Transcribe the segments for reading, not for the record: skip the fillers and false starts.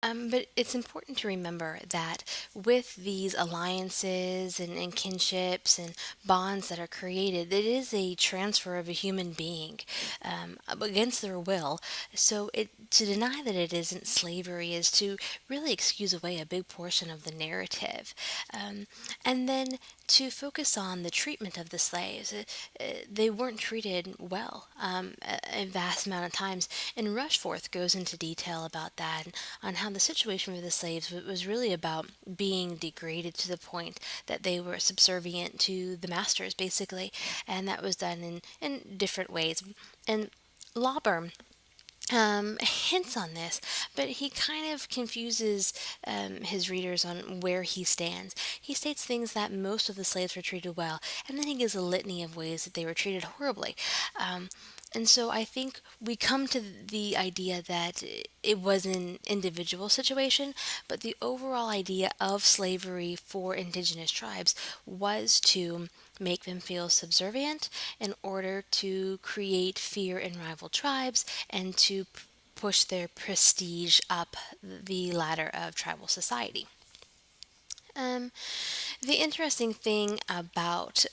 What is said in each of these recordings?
But it's important to remember that with these alliances and kinships and bonds that are created, it is a transfer of a human being against their will. So to deny that it isn't slavery is to really excuse away a big portion of the narrative. And then to focus on the treatment of the slaves. They weren't treated well a vast amount of times, and Rushforth goes into detail about that, on how the situation with the slaves was really about being degraded to the point that they were subservient to the masters, basically, and that was done in different ways. And Lauber hints on this, but he kind of confuses his readers on where he stands. He states things that most of the slaves were treated well, and then he gives a litany of ways that they were treated horribly. Um, and so I think we come to the idea that it was an individual situation, but the overall idea of slavery for indigenous tribes was to make them feel subservient in order to create fear in rival tribes and to push their prestige up the ladder of tribal society. Um, the interesting thing about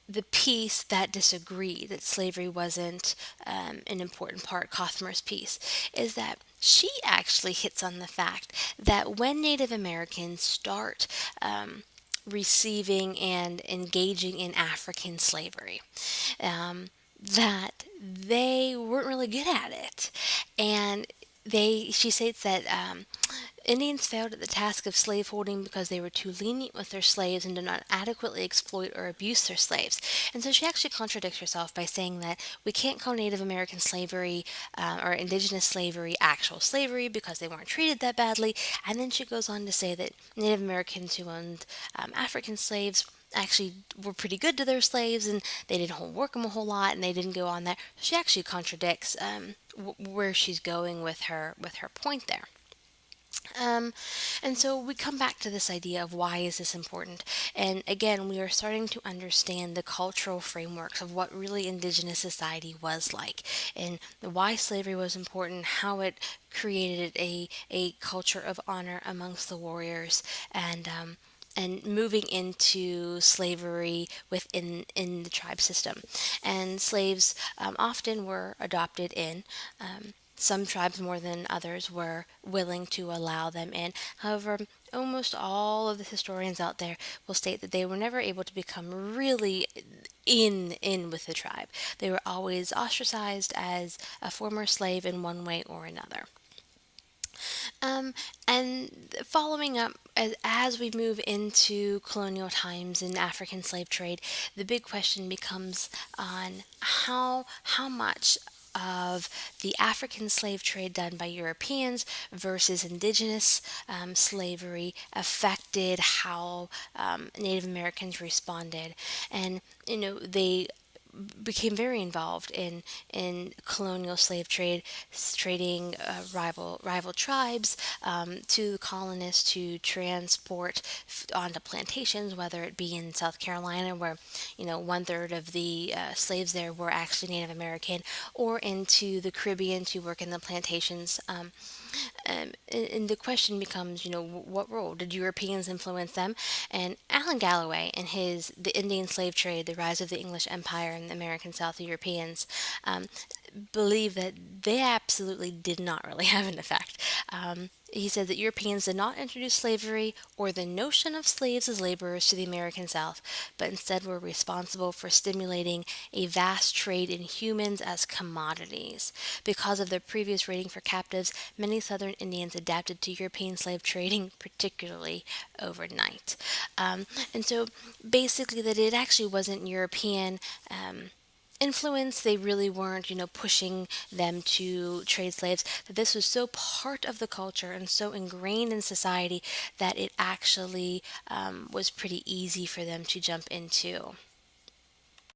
the piece that disagreed that slavery wasn't an important part, Cothmer's piece, is that she actually hits on the fact that when Native Americans start receiving and engaging in African slavery, that they weren't really good at it. And she states that Indians failed at the task of slaveholding because they were too lenient with their slaves and did not adequately exploit or abuse their slaves. And so she actually contradicts herself by saying that we can't call Native American slavery or indigenous slavery actual slavery because they weren't treated that badly. And then she goes on to say that Native Americans who owned African slaves actually were pretty good to their slaves and they didn't work them a whole lot and they didn't go on that. She actually contradicts where she's going with her point there. Um, and so we come back to this idea of why is this important? And again, we are starting to understand the cultural frameworks of what really indigenous society was like and why slavery was important, how it created a culture of honor amongst the warriors, and moving into slavery in the tribe system. And slaves often were adopted in. Some tribes more than others were willing to allow them in. However, almost all of the historians out there will state that they were never able to become really in with the tribe. They were always ostracized as a former slave in one way or another. Um, and following up, as we move into colonial times and African slave trade, the big question becomes on how much of the African slave trade done by Europeans versus indigenous slavery affected how Native Americans responded. And, they became very involved in colonial slave trade, trading rival tribes to the colonists to transport onto plantations, whether it be in South Carolina, where 1/3 of the slaves there were actually Native American, or into the Caribbean to work in the plantations. And the question becomes, what role did Europeans influence them? And Alan Galloway, in his *The Indian Slave Trade: The Rise of the English Empire and the American South Europeans*, believe that they absolutely did not really have an effect. He said that Europeans did not introduce slavery or the notion of slaves as laborers to the American South, but instead were responsible for stimulating a vast trade in humans as commodities. Because of their previous rating for captives, many southern Indians adapted to European slave trading, particularly overnight. And so basically, that it actually wasn't European. Influence, they really weren't pushing them to trade slaves, that this was so part of the culture and so ingrained in society that it actually was pretty easy for them to jump into.